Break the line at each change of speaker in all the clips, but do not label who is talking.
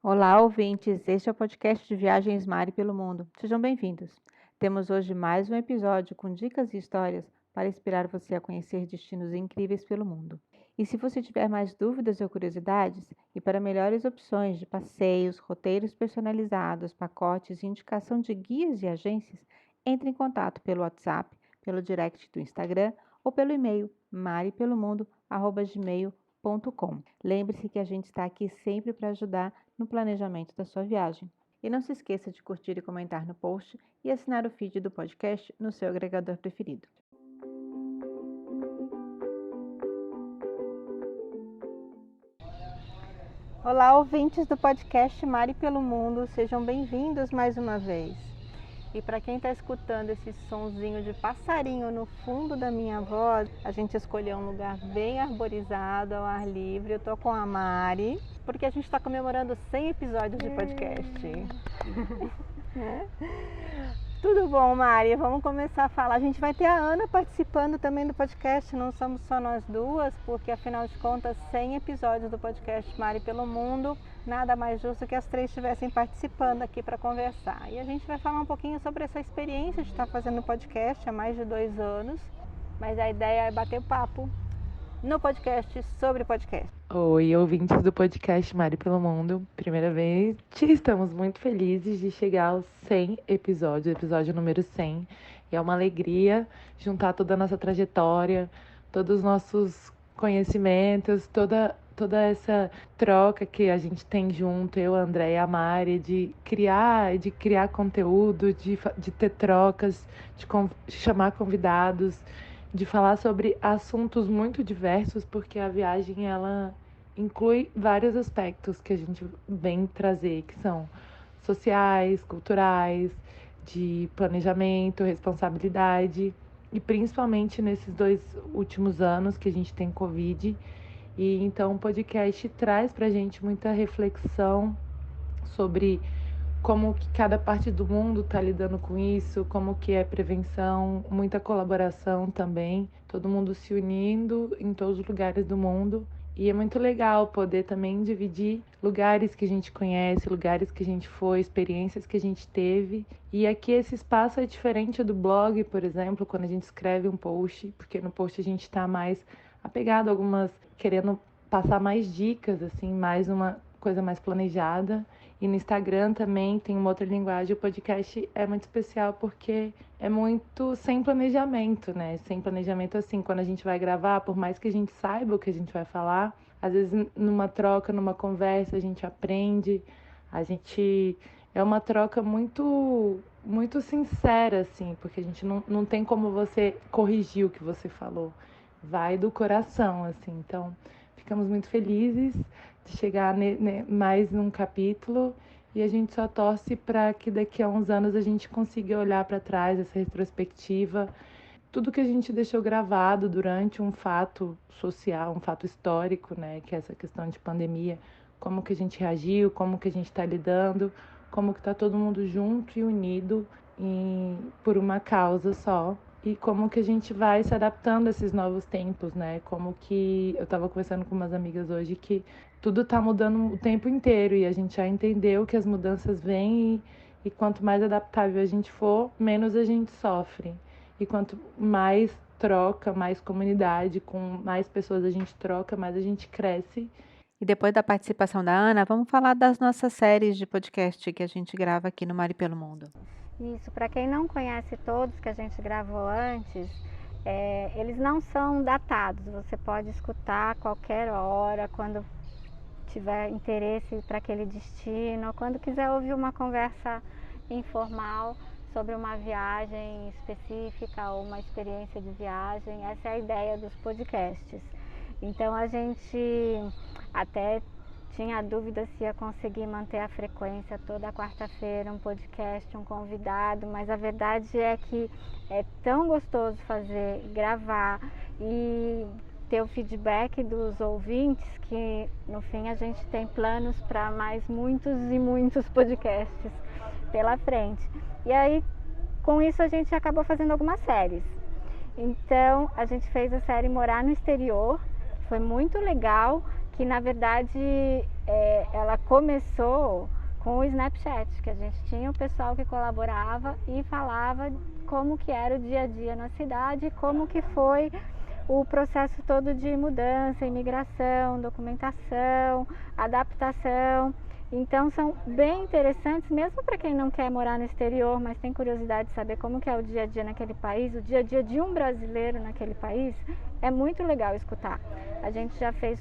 Olá, ouvintes! Este é o podcast de Viagens Mari pelo Mundo. Sejam bem-vindos. Temos hoje mais um episódio com dicas e histórias para inspirar você a conhecer destinos incríveis pelo mundo. E se você tiver mais dúvidas ou curiosidades, e para melhores opções de passeios, roteiros personalizados, pacotes e indicação de guias e agências, entre em contato pelo WhatsApp, pelo direct do Instagram ou pelo e-mail maripelomundo@gmail.com. Lembre-se que a gente está aqui sempre para ajudar no planejamento da sua viagem. E não se esqueça de curtir e comentar no post e assinar o feed do podcast no seu agregador preferido. Olá, ouvintes do podcast Mari pelo Mundo, sejam bem-vindos mais uma vez. E para quem está escutando esse sonzinho de passarinho no fundo da minha voz, a gente escolheu um lugar bem arborizado, ao ar livre. Eu tô com a Mari, porque a gente está comemorando 100 episódios de podcast. Tudo bom, Mari? Vamos começar a falar. A gente vai ter a Ana participando também do podcast, não somos só nós duas, porque afinal de contas, 100 episódios do podcast Mari pelo Mundo, nada mais justo que as três estivessem participando aqui para conversar. E a gente vai falar um pouquinho sobre essa experiência de estar fazendo podcast há mais de 2 anos, mas a ideia é bater papo no podcast sobre podcast.
Oi, ouvintes do podcast Mari pelo Mundo. Primeira vez, estamos muito felizes de chegar aos 100 episódios, episódio número 100. E é uma alegria juntar toda a nossa trajetória, todos os nossos conhecimentos, toda essa troca que a gente tem junto, eu, a André e a Mari, de criar conteúdo, de ter trocas, de chamar convidados, de falar sobre assuntos muito diversos, porque a viagem ela inclui vários aspectos que a gente vem trazer, que são sociais, culturais, de planejamento, responsabilidade, e principalmente nesses 2 últimos anos que a gente tem Covid. E então o podcast traz pra gente muita reflexão sobre como que cada parte do mundo está lidando com isso, como que é prevenção, muita colaboração também, todo mundo se unindo em todos os lugares do mundo. E é muito legal poder também dividir lugares que a gente conhece, lugares que a gente foi, experiências que a gente teve. E aqui esse espaço é diferente do blog, por exemplo, quando a gente escreve um post, porque no post a gente está mais apegado a algumas, querendo passar mais dicas, assim, mais uma coisa mais planejada. E no Instagram também tem uma outra linguagem. O podcast é muito especial porque é muito sem planejamento, né? Sem planejamento, assim, quando a gente vai gravar, por mais que a gente saiba o que a gente vai falar, às vezes numa troca, numa conversa, a gente aprende, é uma troca muito, muito sincera, assim, porque a gente não tem como você corrigir o que você falou. Vai do coração, assim. Então, ficamos muito felizes de chegar mais num capítulo, e a gente só torce para que daqui a uns anos a gente consiga olhar para trás, essa retrospectiva, tudo que a gente deixou gravado durante um fato social, um fato histórico, né, que é essa questão de pandemia, como que a gente reagiu, como que a gente está lidando, como que está todo mundo junto e unido por uma causa só. E como que a gente vai se adaptando a esses novos tempos, né? Como que eu estava conversando com umas amigas hoje que tudo está mudando o tempo inteiro e a gente já entendeu que as mudanças vêm e quanto mais adaptável a gente for, menos a gente sofre. E quanto mais troca, mais comunidade, com mais pessoas a gente troca, mais a gente cresce.
E depois da participação da Ana, vamos falar das nossas séries de podcast que a gente grava aqui no Mari pelo Mundo.
Isso, para quem não conhece todos que a gente gravou antes, eles não são datados, você pode escutar a qualquer hora, quando tiver interesse para aquele destino, ou quando quiser ouvir uma conversa informal sobre uma viagem específica ou uma experiência de viagem. Essa é a ideia dos podcasts. Então a gente até tinha dúvida se ia conseguir manter a frequência toda quarta-feira, um podcast, um convidado, mas a verdade é que é tão gostoso gravar e ter o feedback dos ouvintes que no fim a gente tem planos para mais muitos e muitos podcasts pela frente. E aí com isso a gente acabou fazendo algumas séries. Então a gente fez a série Morar no Exterior, foi muito legal, que na verdade ela começou com o Snapchat, que a gente tinha o pessoal que colaborava e falava como que era o dia a dia na cidade, como que foi o processo todo de mudança, imigração, documentação, adaptação. Então são bem interessantes, mesmo para quem não quer morar no exterior, mas tem curiosidade de saber como que é o dia a dia naquele país, o dia a dia de um brasileiro naquele país, é muito legal escutar. A gente já fez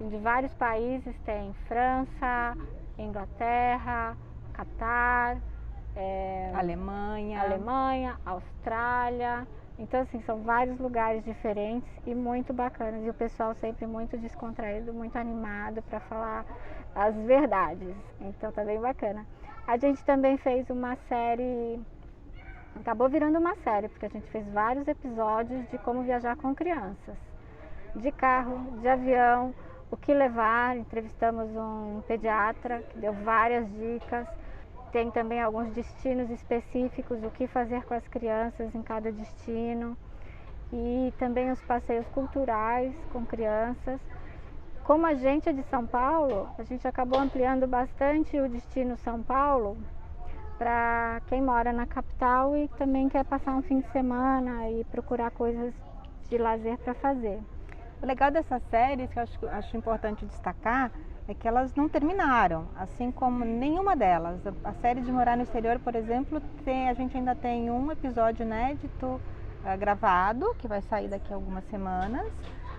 de vários países, tem França, Inglaterra, Catar, Alemanha, Austrália. Então, assim, são vários lugares diferentes e muito bacanas. E o pessoal sempre muito descontraído, muito animado para falar as verdades. Então, tá bem bacana. A gente também fez uma série, acabou virando uma série, porque a gente fez vários episódios de como viajar com crianças. De carro, de avião, o que levar. Entrevistamos um pediatra que deu várias dicas. Tem também alguns destinos específicos, o que fazer com as crianças em cada destino. E também os passeios culturais com crianças. Como a gente é de São Paulo, a gente acabou ampliando bastante o destino São Paulo para quem mora na capital e também quer passar um fim de semana e procurar coisas de lazer para fazer.
O legal dessas séries, que eu acho importante destacar, é que elas não terminaram, assim como nenhuma delas. A série de Morar no Exterior, por exemplo, a gente ainda tem um episódio inédito gravado, que vai sair daqui a algumas semanas.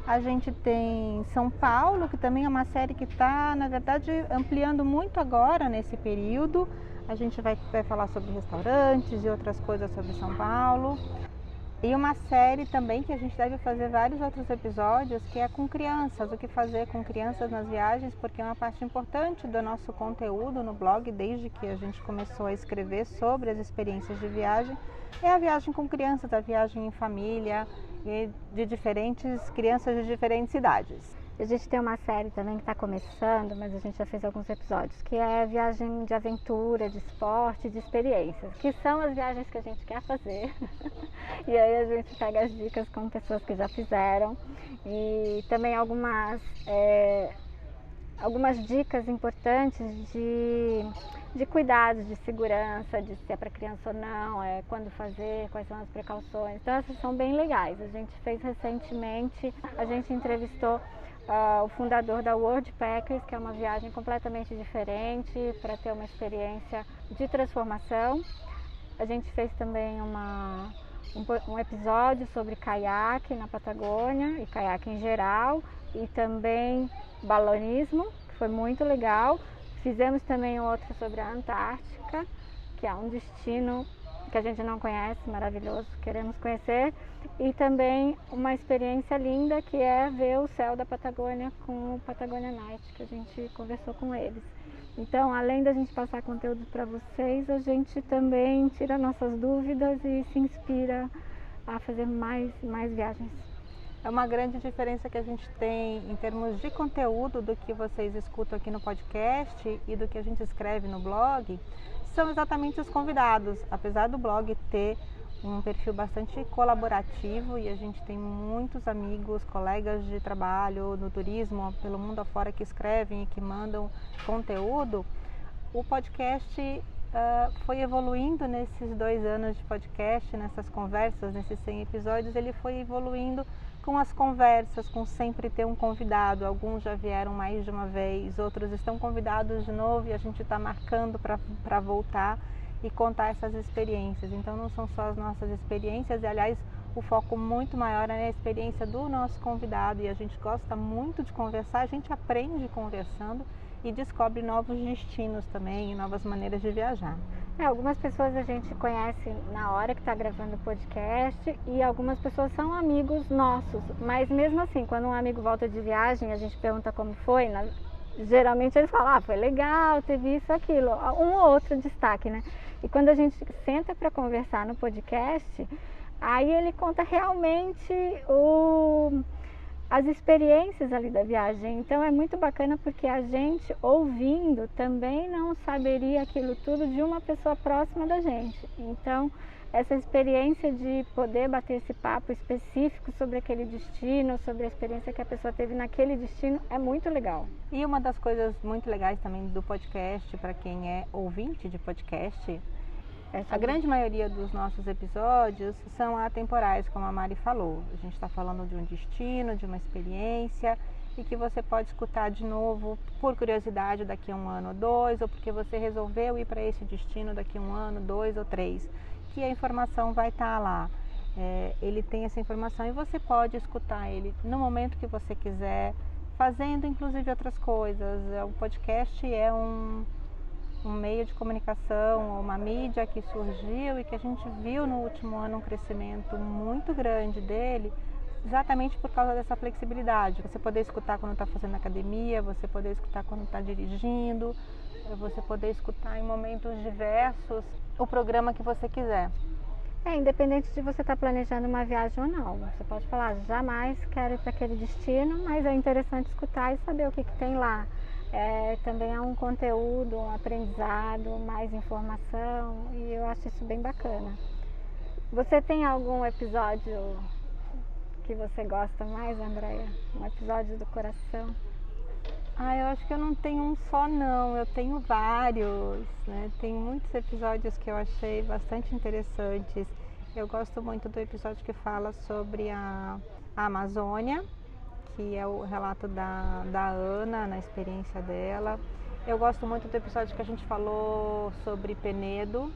A gente tem São Paulo, que também é uma série que está, na verdade, ampliando muito agora nesse período. A gente vai falar sobre restaurantes e outras coisas sobre São Paulo. E uma série também que a gente deve fazer vários outros episódios, que é com crianças, o que fazer com crianças nas viagens, porque é uma parte importante do nosso conteúdo no blog, desde que a gente começou a escrever sobre as experiências de viagem, é a viagem com crianças, a viagem em família, e de crianças de diferentes idades.
A gente tem uma série também que está começando, mas a gente já fez alguns episódios, que é viagem de aventura, de esporte, de experiências, que são as viagens que a gente quer fazer. E aí a gente pega as dicas com pessoas que já fizeram e também algumas dicas importantes de cuidados, de segurança, de se é para criança ou não, quando fazer, quais são as precauções. Então essas são bem legais. A gente fez recentemente, a gente entrevistou o fundador da World Packers, que é uma viagem completamente diferente para ter uma experiência de transformação. A gente fez também um episódio sobre caiaque na Patagônia e caiaque em geral e também balonismo, que foi muito legal. Fizemos também outro sobre a Antártica, que é um destino que a gente não conhece, maravilhoso, queremos conhecer. E também uma experiência linda que é ver o céu da Patagônia com o Patagonia Night, que a gente conversou com eles. Então, além da gente passar conteúdo para vocês, a gente também tira nossas dúvidas e se inspira a fazer mais viagens.
É uma grande diferença que a gente tem em termos de conteúdo do que vocês escutam aqui no podcast e do que a gente escreve no blog, são exatamente os convidados. Apesar do blog ter um perfil bastante colaborativo e a gente tem muitos amigos, colegas de trabalho no turismo, pelo mundo afora que escrevem e que mandam conteúdo, o podcast foi evoluindo nesses 2 anos de podcast, nessas conversas, nesses 100 episódios, ele foi evoluindo com as conversas, com sempre ter um convidado. Alguns já vieram mais de uma vez, outros estão convidados de novo e a gente está marcando para voltar e contar essas experiências. Então não são só as nossas experiências, e aliás o foco muito maior é na experiência do nosso convidado, e a gente gosta muito de conversar, a gente aprende conversando e descobre novos destinos também e novas maneiras de viajar.
Algumas pessoas a gente conhece na hora que está gravando o podcast e algumas pessoas são amigos nossos, mas mesmo assim, quando um amigo volta de viagem, a gente pergunta como foi, geralmente ele fala, foi legal, teve isso, aquilo, um ou outro destaque, né? E quando a gente senta para conversar no podcast, aí ele conta realmente as experiências ali da viagem. Então é muito bacana porque a gente, ouvindo, também não saberia aquilo tudo de uma pessoa próxima da gente. Então essa experiência de poder bater esse papo específico sobre aquele destino, sobre a experiência que a pessoa teve naquele destino, é muito legal.
E uma das coisas muito legais também do podcast, para quem é ouvinte de podcast, a grande maioria dos nossos episódios são atemporais, como a Mari falou. A gente está falando de um destino, de uma experiência, e que você pode escutar de novo por curiosidade daqui a 1 ano ou 2, ou porque você resolveu ir para esse destino daqui a 1 ano, 2 ou 3, que a informação vai estar lá. Ele tem essa informação e você pode escutar ele no momento que você quiser, fazendo inclusive outras coisas. O podcast é um meio de comunicação, uma mídia que surgiu e que a gente viu no último ano um crescimento muito grande dele, exatamente por causa dessa flexibilidade. Você poder escutar quando está fazendo academia, você poder escutar quando está dirigindo, você poder escutar em momentos diversos o programa que você quiser.
Independente de você estar planejando uma viagem ou não. Você pode falar, jamais quero ir para aquele destino, mas é interessante escutar e saber o que tem lá. Também é um conteúdo, um aprendizado, mais informação, e eu acho isso bem bacana. Você tem algum episódio que você gosta mais, Andréia? Um episódio do coração?
Eu acho que eu não tenho um só não, eu tenho vários, né? Tem muitos episódios que eu achei bastante interessantes. Eu gosto muito do episódio que fala sobre a Amazônia, que é o relato da Ana, na experiência dela. Eu gosto muito do episódio que a gente falou sobre Penedo,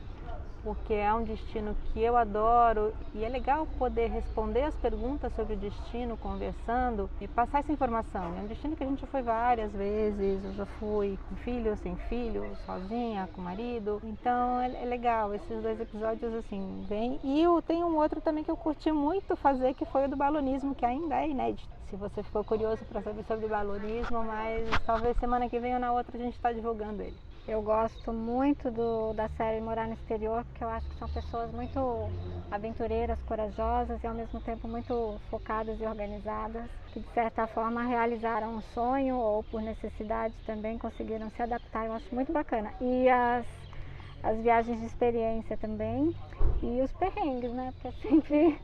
porque é um destino que eu adoro e é legal poder responder as perguntas sobre o destino conversando e passar essa informação. É um destino que a gente já foi várias vezes, eu já fui com filho, sem filho, sozinha, com marido. Então é legal, esses 2 episódios assim, vem. E eu tenho um outro também que eu curti muito fazer, que foi o do balonismo, que ainda é inédito. Se você ficou curioso para saber sobre o balonismo, mas talvez semana que vem ou na outra a gente está divulgando ele.
Eu gosto muito da série Morar no Exterior, porque eu acho que são pessoas muito aventureiras, corajosas e ao mesmo tempo muito focadas e organizadas, que de certa forma realizaram um sonho ou por necessidade também conseguiram se adaptar. Eu acho muito bacana. E as viagens de experiência também e os perrengues, né? Porque é sempre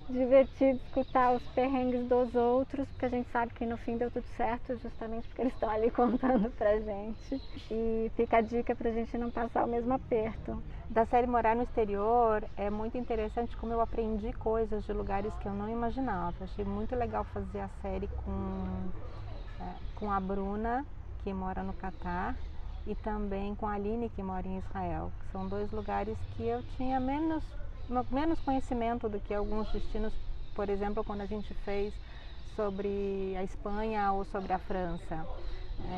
divertido escutar os perrengues dos outros, porque a gente sabe que no fim deu tudo certo, justamente porque eles estão ali contando pra gente. E fica a dica pra gente não passar o mesmo aperto.
Da série Morar no Exterior, é muito interessante como eu aprendi coisas de lugares que eu não imaginava. Achei muito legal fazer a série com a Bruna, que mora no Catar, e também com a Aline, que mora em Israel. Que são 2 lugares que eu tinha menos conhecimento do que alguns destinos, por exemplo, quando a gente fez sobre a Espanha ou sobre a França.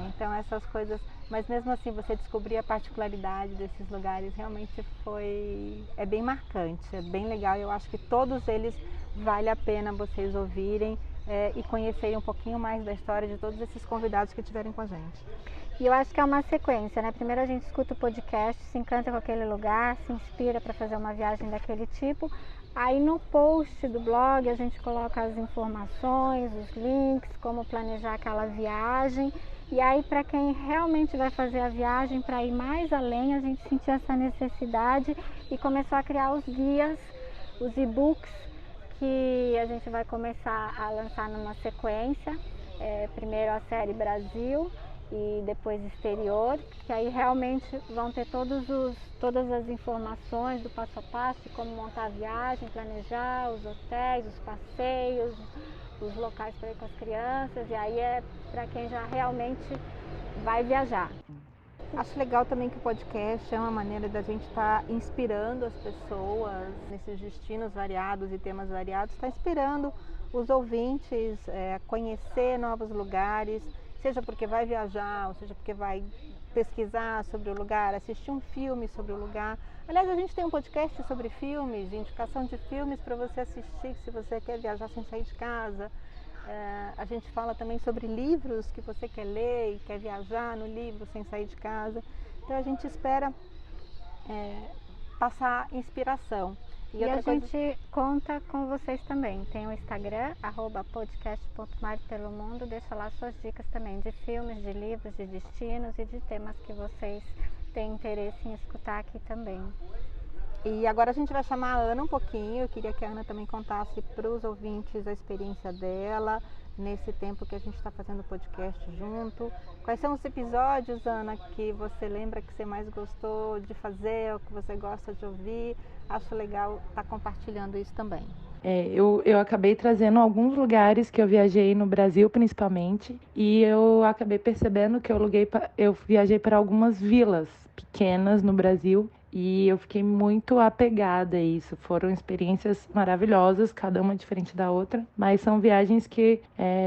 Então essas coisas, mas mesmo assim você descobrir a particularidade desses lugares realmente é bem marcante, é bem legal. Eu acho que todos eles vale a pena vocês ouvirem e conhecerem um pouquinho mais da história de todos esses convidados que estiverem com a gente.
E eu acho que é uma sequência, né? Primeiro a gente escuta o podcast, se encanta com aquele lugar, se inspira para fazer uma viagem daquele tipo. Aí no post do blog a gente coloca as informações, os links, como planejar aquela viagem. E aí para quem realmente vai fazer a viagem, para ir mais além, a gente sentiu essa necessidade e começou a criar os guias, os e-books, que a gente vai começar a lançar numa sequência. Primeiro a série Brasil e depois Exterior, que aí realmente vão ter todas as informações do passo a passo de como montar a viagem, planejar os hotéis, os passeios, os locais para ir com as crianças, e aí é para quem já realmente vai viajar.
Acho legal também que o podcast é uma maneira da gente estar inspirando as pessoas nesses destinos variados e temas variados, está inspirando os ouvintes a conhecer novos lugares, seja porque vai viajar, ou seja porque vai pesquisar sobre o lugar, assistir um filme sobre o lugar. Aliás, a gente tem um podcast sobre filmes, de indicação de filmes para você assistir se você quer viajar sem sair de casa. A gente fala também sobre livros que você quer ler e quer viajar no livro sem sair de casa. Então a gente espera passar inspiração.
E a gente conta com vocês também. Tem o Instagram, @podcast.maripelomundo. Deixa lá suas dicas também de filmes, de livros, de destinos e de temas que vocês têm interesse em escutar aqui também.
E agora a gente vai chamar a Ana um pouquinho. Eu queria que a Ana também contasse para os ouvintes a experiência dela nesse tempo que a gente está fazendo o podcast junto. Quais são os episódios, Ana, que você lembra que você mais gostou de fazer, ou que você gosta de ouvir? Acho legal estar compartilhando isso também.
Eu acabei trazendo alguns lugares que eu viajei no Brasil, principalmente, e eu acabei percebendo que eu viajei para algumas vilas pequenas no Brasil, e eu fiquei muito apegada a isso. Foram experiências maravilhosas, cada uma diferente da outra, mas são viagens que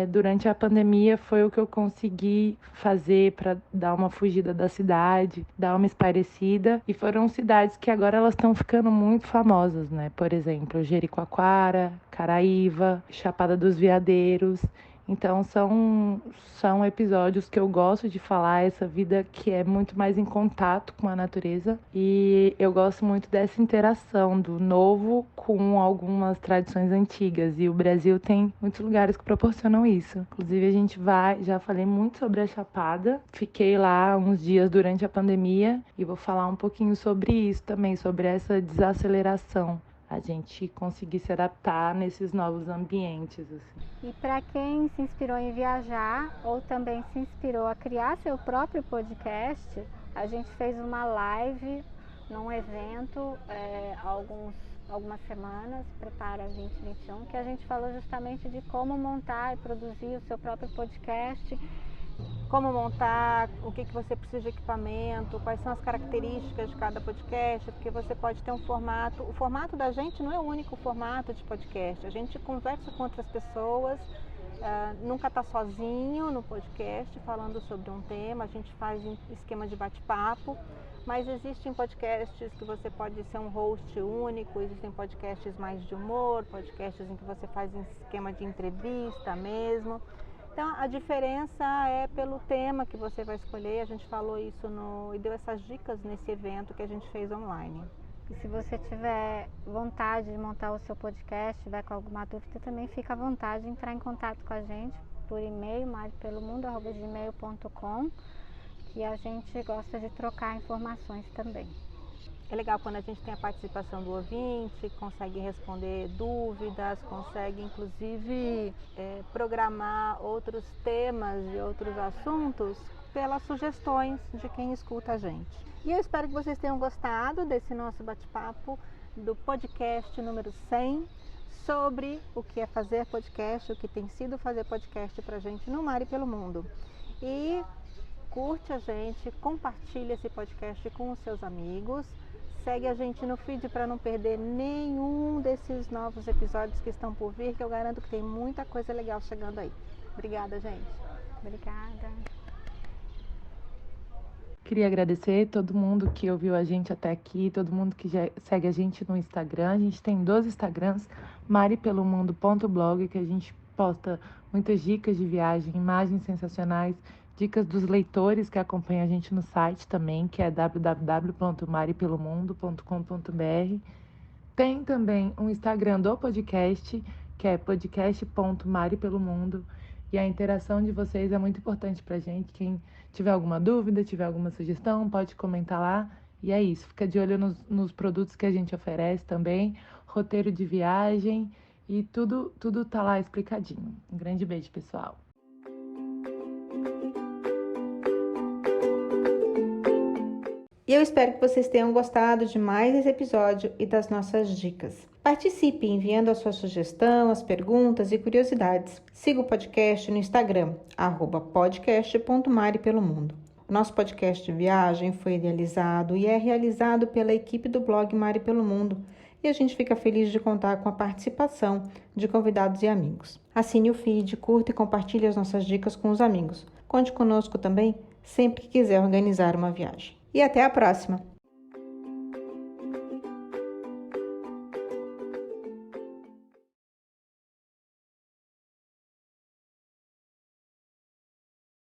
durante a pandemia foi o que eu consegui fazer para dar uma fugida da cidade, dar uma espairecida, e foram cidades que agora elas estão ficando muito famosas, né? Por exemplo, Jericoacoara, Caraíva, Chapada dos Veadeiros. Então são episódios que eu gosto de falar, essa vida que é muito mais em contato com a natureza, e eu gosto muito dessa interação do novo com algumas tradições antigas, e o Brasil tem muitos lugares que proporcionam isso. Inclusive a gente já falei muito sobre a Chapada, fiquei lá uns dias durante a pandemia e vou falar um pouquinho sobre isso também, sobre essa desaceleração, a gente conseguir se adaptar nesses novos ambientes, assim.
E para quem se inspirou em viajar ou também se inspirou a criar seu próprio podcast, a gente fez uma live num evento algumas semanas, Prepara 2021, que a gente falou justamente de como montar e produzir o seu próprio podcast, como montar, o que você precisa de equipamento, quais são as características de cada podcast, porque você pode ter um formato. O formato da gente não é o único formato de podcast. A gente conversa com outras pessoas, nunca está sozinho no podcast falando sobre um tema, a gente faz em esquema de bate-papo, mas existem podcasts que você pode ser um host único, existem podcasts mais de humor, podcasts em que você faz em esquema de entrevista mesmo. Então, a diferença é pelo tema que você vai escolher. A gente falou isso e deu essas dicas nesse evento que a gente fez online. E se você tiver vontade de montar o seu podcast, tiver com alguma dúvida, também fica à vontade de entrar em contato com a gente por e-mail, maripelomundo@gmail.com, que a gente gosta de trocar informações também.
É legal quando a gente tem a participação do ouvinte, consegue responder dúvidas, consegue inclusive programar outros temas e outros assuntos pelas sugestões de quem escuta a gente. E eu espero que vocês tenham gostado desse nosso bate-papo do podcast número 100 sobre o que é fazer podcast, o que tem sido fazer podcast pra gente no Mar e pelo Mundo. E curte a gente, compartilha esse podcast com os seus amigos. Segue a gente no feed para não perder nenhum desses novos episódios que estão por vir, que eu garanto que tem muita coisa legal chegando aí. Obrigada, gente.
Obrigada.
Queria agradecer todo mundo que ouviu a gente até aqui, todo mundo que já segue a gente no Instagram. A gente tem 2 Instagrams, maripelomundo.blog, que a gente posta muitas dicas de viagem, imagens sensacionais, dicas dos leitores que acompanham a gente no site também, que é www.maripelomundo.com.br. Tem também um Instagram do podcast, que é podcast.maripelomundo. E a interação de vocês é muito importante pra gente. Quem tiver alguma dúvida, tiver alguma sugestão, pode comentar lá. E é isso, fica de olho nos produtos que a gente oferece também, roteiro de viagem, e tudo tá lá explicadinho. Um grande beijo, pessoal.
E eu espero que vocês tenham gostado de mais esse episódio e das nossas dicas. Participe enviando a sua sugestão, as perguntas e curiosidades. Siga o podcast no Instagram, @podcast.maripelomundo. O nosso podcast de viagem foi idealizado e é realizado pela equipe do blog Mari pelo Mundo, e a gente fica feliz de contar com a participação de convidados e amigos. Assine o feed, curta e compartilhe as nossas dicas com os amigos. Conte conosco também sempre que quiser organizar uma viagem. E até a próxima!